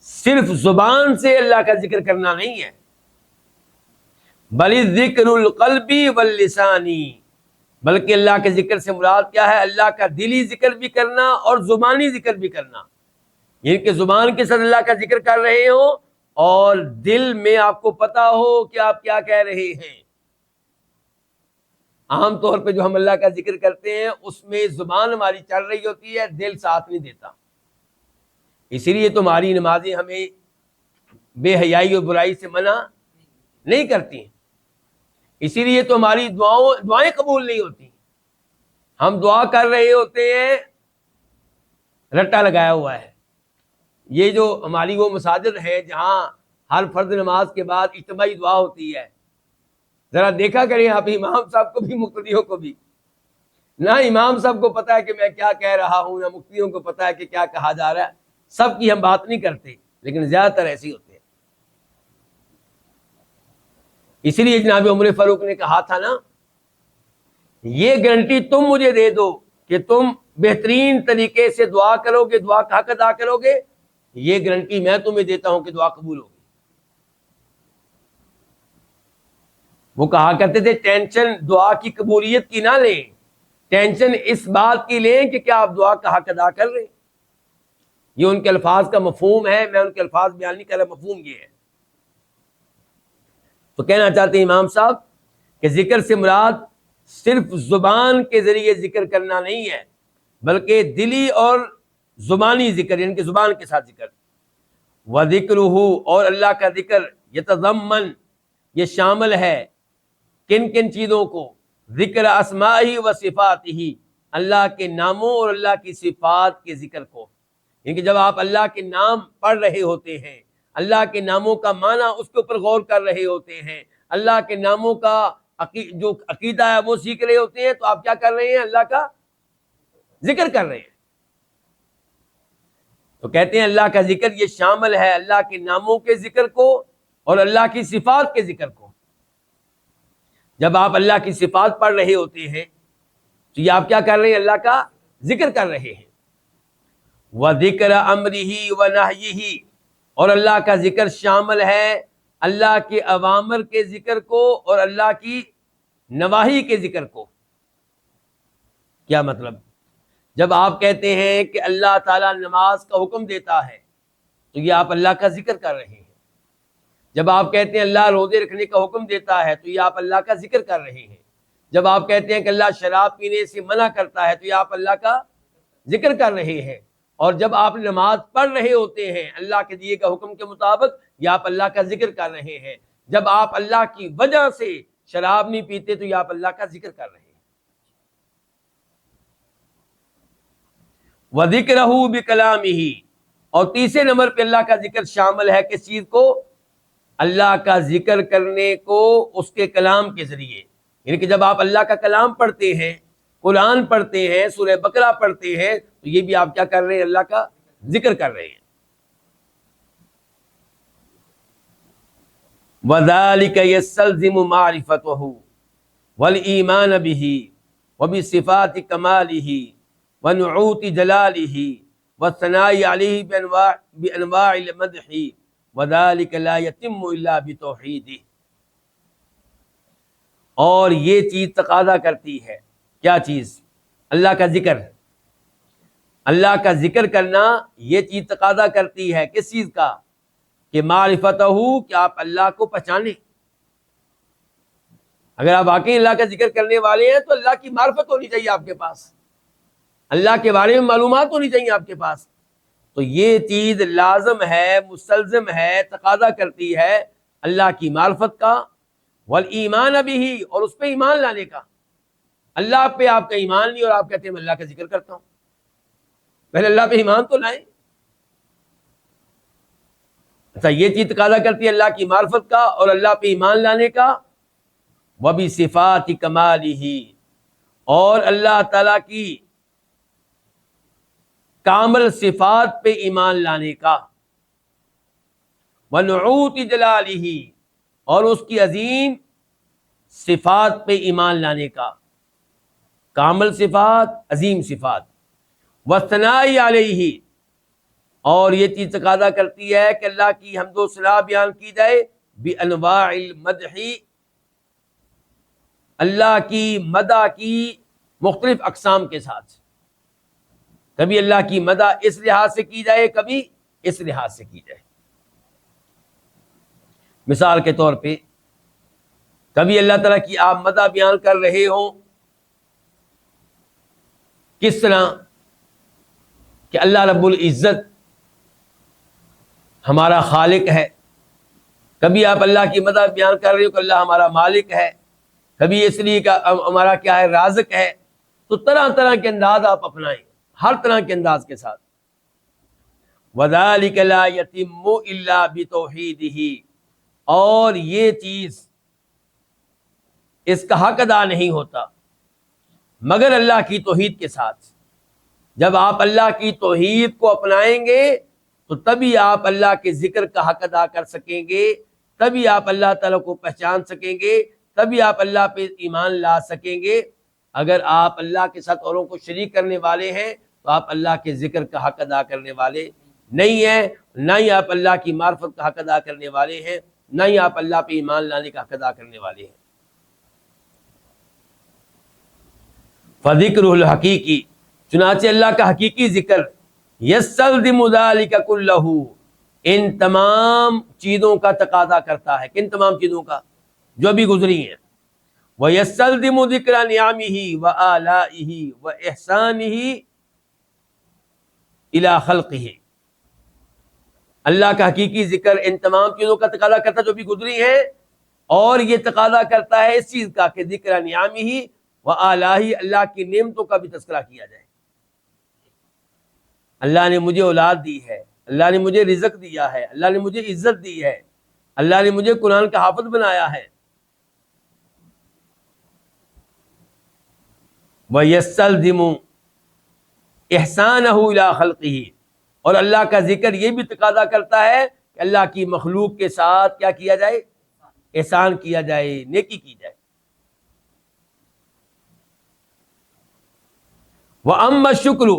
صرف زبان سے اللہ کا ذکر کرنا نہیں ہے، بل ذکر القلب واللسان، بلکہ اللہ کے ذکر سے مراد کیا ہے؟ اللہ کا دلی ذکر بھی کرنا اور زبانی ذکر بھی کرنا. یعنی کہ زبان کے ساتھ اللہ کا ذکر کر رہے ہو اور دل میں آپ کو پتا ہو کہ آپ کیا کہہ رہے ہیں. عام طور پہ جو ہم اللہ کا ذکر کرتے ہیں اس میں زبان ہماری چل رہی ہوتی ہے، دل ساتھ نہیں دیتا. اسی لیے تمہاری نمازیں ہمیں بے حیائی اور برائی سے منع نہیں کرتی ہیں، اسی لیے تو ہماری دعائیں قبول نہیں ہوتی. ہم دعا کر رہے ہوتے ہیں، رٹا لگایا ہوا ہے. یہ جو ہماری وہ مساجد ہے جہاں ہر فرض نماز کے بعد اجتماعی دعا ہوتی ہے، ذرا دیکھا کریں آپ امام صاحب کو بھی مقتدیوں کو بھی. نہ امام صاحب کو پتا ہے کہ میں کیا کہہ رہا ہوں، نہ مقتدیوں کو پتا ہے کہ کیا کہا جا رہا ہے. سب کی ہم بات نہیں کرتے، لیکن زیادہ تر ایسے ہی ہوتے ہیں. اسی لیے جناب عمر فاروق نے کہا تھا نا، یہ گارنٹی تم مجھے دے دو کہ تم بہترین طریقے سے دعا کرو گے، دعا کا حق ادا کرو گے، یہ گارنٹی میں تمہیں دیتا ہوں کہ دعا قبول ہوگی. وہ کہا کرتے تھے ٹینشن دعا کی قبولیت کی نہ لیں، ٹینشن اس بات کی لیں کہ کیا آپ دعا کا حق ادا کر رہے ہیں. یہ ان کے الفاظ کا مفہوم ہے، میں ان کے الفاظ بیان نہیں کر رہا، مفہوم یہ ہے. تو کہنا چاہتے ہیں امام صاحب کہ ذکر سے مراد صرف زبان کے ذریعے ذکر کرنا نہیں ہے، بلکہ دلی اور زبانی ذکر، یعنی کہ زبان کے ساتھ ذکر. وَذِكْرُهُ، اور اللہ کا ذکر یتضمن، یہ شامل ہے کن کن چیزوں کو؟ ذکر اسماءہ و صفاتہ، اللہ کے ناموں اور اللہ کی صفات کے ذکر کو. یعنی کہ جب آپ اللہ کے نام پڑھ رہے ہوتے ہیں، اللہ کے ناموں کا معنی اس کے اوپر غور کر رہے ہوتے ہیں، اللہ کے ناموں کا جو عقیدہ ہے وہ سیکھ رہے ہوتے ہیں، تو آپ کیا کر رہے ہیں؟ اللہ کا ذکر کر رہے ہیں. تو کہتے ہیں اللہ کا ذکر یہ شامل ہے اللہ کے ناموں کے ذکر کو اور اللہ کی صفات کے ذکر کو. جب آپ اللہ کی صفات پڑھ رہے ہوتے ہیں تو یہ آپ کیا کر رہے ہیں؟ اللہ کا ذکر کر رہے ہیں. وَذِكْرَ أَمْرِهِ وَنَهْيِهِ، اور اللہ کا ذکر شامل ہے اللہ کے اوامر کے ذکر کو اور اللہ کی نواہی کے ذکر کو. کیا مطلب؟ جب آپ کہتے ہیں کہ اللہ تعالیٰ نماز کا حکم دیتا ہے تو یہ آپ اللہ کا ذکر کر رہے ہیں. جب آپ کہتے ہیں اللہ روزے رکھنے کا حکم دیتا ہے تو یہ آپ اللہ کا ذکر کر رہے ہیں. جب آپ کہتے ہیں کہ اللہ شراب پینے سے منع کرتا ہے تو یہ آپ اللہ کا ذکر کر رہے ہیں. اور جب آپ نماز پڑھ رہے ہوتے ہیں اللہ کے دیے کا حکم کے مطابق، یہ آپ اللہ کا ذکر کر رہے ہیں. جب آپ اللہ کی وجہ سے شراب نہیں پیتے تو یہ آپ اللہ کا ذکر کر رہے ہیں. وَذِكْرَهُ بِكَلَامِهِ، اور تیسرے نمبر پہ اللہ کا ذکر شامل ہے کس چیز کو؟ اللہ کا ذکر کرنے کو اس کے کلام کے ذریعے. یعنی کہ جب آپ اللہ کا کلام پڑھتے ہیں، قرآن پڑھتے ہیں، سورہ بقرہ پڑھتے ہیں، تو یہ بھی آپ کیا کر رہے ہیں؟ اللہ کا ذکر کر رہے ہیں. وَذَلِكَ يَسْتَلْزِمُ مَعْرِفَتَهُ وَالْإِيمَانَ بِهِ وَبِصِفَاتِ كَمَالِهِ وَنُعُوتِ جَلَالِهِ وَالثَّنَاءِ عَلَيْهِ بِأَنْوَاعِ الْمَدْحِ وَذَلِكَ لَا يَتِمُّ إِلَّا بِتَوْحِيدِهِ. اور یہ چیز تقاضا کرتی ہے، کیا چیز؟ اللہ کا ذکر. اللہ کا ذکر کرنا یہ چیز تقاضا کرتی ہے کس چیز کا؟ کہ معرفتہ، کہ آپ اللہ کو پہچانیں. اگر آپ واقعی اللہ کا ذکر کرنے والے ہیں تو اللہ کی معرفت ہونی چاہیے آپ کے پاس، اللہ کے بارے میں معلومات ہونی چاہیے آپ کے پاس. تو یہ چیز لازم ہے، مستلزم ہے، تقاضا کرتی ہے اللہ کی معرفت کا، والایمان بھی، اور اس پہ ایمان لانے کا. اللہ پہ آپ کا ایمان نہیں اور آپ کہتے ہیں میں اللہ کا ذکر کرتا ہوں. پہلے اللہ پہ ایمان تو لائیں. اچھا، یہ چیز تقاضا کرتی ہے اللہ کی معرفت کا اور اللہ پہ ایمان لانے کا. وَبِصِفَاتِ كَمَالِهِ، اور اللہ تعالیٰ کی کامل صفات پہ ایمان لانے کا. وَنُعُوتِ جَلَالِهِ، اور اس کی عظیم صفات پہ ایمان لانے کا. کامل صفات، عظیم صفات. وَالثَّنَاءِ عَلَيْهِ، اور یہ چیز تقاضا کرتی ہے کہ اللہ کی حمد و ثنا بیان کی جائے. بِأَنْوَاعِ الْمَدْحِ، اللہ کی مدح کی مختلف اقسام کے ساتھ. کبھی اللہ کی مدح اس لحاظ سے کی جائے، کبھی اس لحاظ سے کی جائے. مثال کے طور پہ کبھی اللہ تعالیٰ کی آپ مدح بیان کر رہے ہوں، کس طرح کہ اللہ رب العزت ہمارا خالق ہے، کبھی آپ اللہ کی مدح بیان کر رہے ہو کہ اللہ ہمارا مالک ہے، کبھی اس لیے کہ ہمارا کیا ہے رازق ہے. تو طرح طرح کے انداز آپ اپنائیں، ہر طرح کے انداز کے ساتھ. وَذَلِكَ لَا يَتِمُّ إِلَّا بِتَوْحِيدِهِ، اور یہ چیز اس کا حق ادا نہیں ہوتا مگر اللہ کی توحید کے ساتھ. جب آپ اللہ کی توحید کو اپنائیں گے تو تبھی آپ اللہ کے ذکر کا حق ادا کر سکیں گے، تبھی آپ اللہ تعالیٰ کو پہچان سکیں گے، تبھی آپ اللہ پہ ایمان لا سکیں گے. اگر آپ اللہ کے ساتھ اوروں کو شریک کرنے والے ہیں تو آپ اللہ کے ذکر کا حق ادا کرنے والے نہیں ہیں، نہ ہی آپ اللہ کی معرفت کا حق ادا کرنے والے ہیں، نہ ہی آپ اللہ پہ ایمان لانے کا حق ادا کرنے والے ہیں. فذکرہ الحقیقی، چنانچہ اللہ کا حقیقی ذکر یستلزم ذلک کلہ، ان تمام چیزوں کا تقاضا کرتا ہے. کن تمام چیزوں کا؟ جو بھی گزری ہیں. وَيَسْتَلْزِمُ ذِكْرَ نِعَمِهِ وَآلَائِهِ وَإِحْسَانِهِ إِلَى خَلْقِهِ. اللہ کا حقیقی ذکر ان تمام چیزوں کا تقاضا کرتا ہے جو بھی گزری ہیں، اور یہ تقاضا کرتا ہے اس چیز کا کہ ذکر نعمه وآلائه، اللہ کی نعمتوں کا بھی تذکرہ کیا جائے. اللہ نے مجھے اولاد دی ہے، اللہ نے مجھے رزق دیا ہے، اللہ نے مجھے عزت دی ہے، اللہ نے مجھے قرآن کا حافظ بنایا ہے. وَيَسْتَلْزِمُ إِحْسَانَهُ إِلَىٰ خَلْقِهِ، اور اللہ کا ذکر یہ بھی تقاضا کرتا ہے کہ اللہ کی مخلوق کے ساتھ کیا کیا جائے؟ احسان کیا جائے، نیکی کی جائے. وَأَمَّا الشُّكْرُ،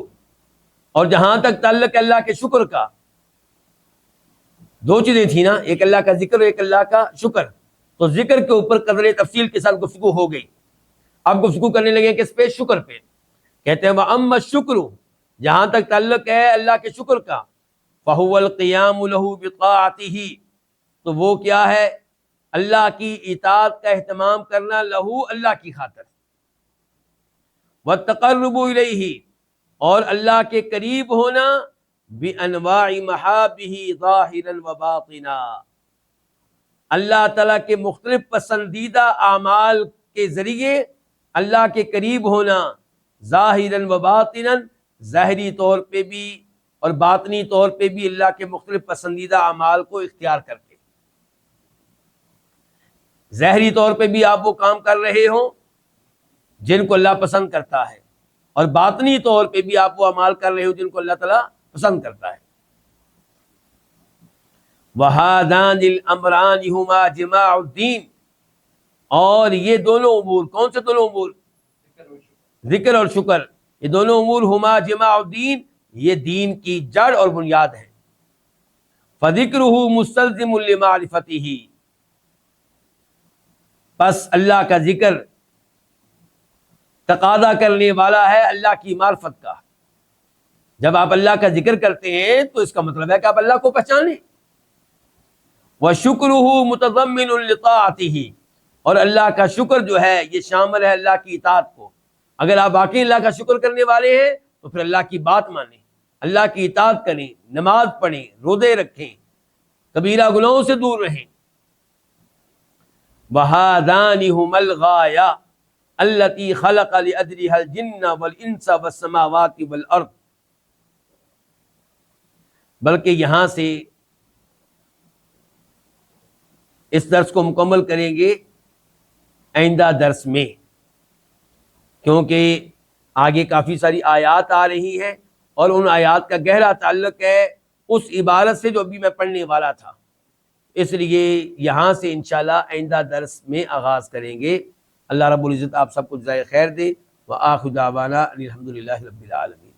اور جہاں تک تعلق ہے اللہ کے شکر کا، دو چیزیں تھیں نا، ایک اللہ کا ذکر اور ایک اللہ کا شکر. تو ذکر کے اوپر قدر تفصیل کے ساتھ گفتگو ہو گئی، اب گفتگو کرنے لگے کس پہ؟ شکر پہ. کہتے ہیں وَأَمَّا الشُّكْرُ، جہاں تک تعلق ہے اللہ کے شکر کا، فَهُوَ الْقِيَامُ لَهُ بِطَاعَتِهِ، تو وہ کیا ہے؟ اللہ کی اطاعت کا اہتمام کرنا، لہو اللہ کی خاطر. وَالتَّقَرُّبُ إِلَيْهِ، اور اللہ کے قریب ہونا، بِأَنْوَاعِ مَحَابِهِ ظَاهِرًا وَبَاطِنًا، اللہ تعالیٰ کے مختلف پسندیدہ اعمال کے ذریعے اللہ کے قریب ہونا، ظاہراً و باطناً، ظاہری طور پہ بھی اور باطنی طور پہ بھی اللہ کے مختلف پسندیدہ اعمال کو اختیار کر کے. ظاہری طور پہ بھی آپ وہ کام کر رہے ہوں جن کو اللہ پسند کرتا ہے، اور باطنی طور پہ بھی آپ وہ اعمال کر رہے ہو جن کو اللہ تعالیٰ پسند کرتا ہے. وَهَذَانِ الْأَمْرَانِ هُمَا جِمَاعُ الدِّينِ، اور یہ دونوں امور، کون سے دونوں امور؟ ذکر اور شکر. یہ دونوں امور ہما جماع الدین، یہ دین کی جڑ اور بنیاد ہے. فذکرہ مستلزم لمعرفتہ، پس اللہ کا ذکر تقاضا کرنے والا ہے اللہ کی معرفت کا. جب آپ اللہ کا ذکر کرتے ہیں تو اس کا مطلب ہے کہ آپ اللہ کو پہچانیں. وشکرہ متضمن لطاعتہ، اور اللہ کا شکر جو ہے یہ شامل ہے اللہ کی اطاعت کو. اگر آپ واقعی اللہ کا شکر کرنے والے ہیں تو پھر اللہ کی بات مانیں، اللہ کی اطاعت کریں، نماز پڑھیں، روزے رکھیں، کبیرہ گناہوں سے دور رہیں. وَهَذَانِ هُمَا الْغَایَةُ الَّتِي خَلَقَ لِأَجْلِهَا الْجِنَّ وَالْإِنسَ وَالسَّمَاوَاتِ وَالْأَرْضِ. بلکہ یہاں سے اس درس کو مکمل کریں گے آئندہ درس میں، کیونکہ آگے کافی ساری آیات آ رہی ہیں اور ان آیات کا گہرا تعلق ہے اس عبارت سے جو ابھی میں پڑھنے والا تھا. اس لیے یہاں سے انشاءاللہ آئندہ درس میں آغاز کریں گے. اللہ رب العزت آپ سب کو جزائے خیر دے. وآخر دعوانا الحمدللہ رب العالمین.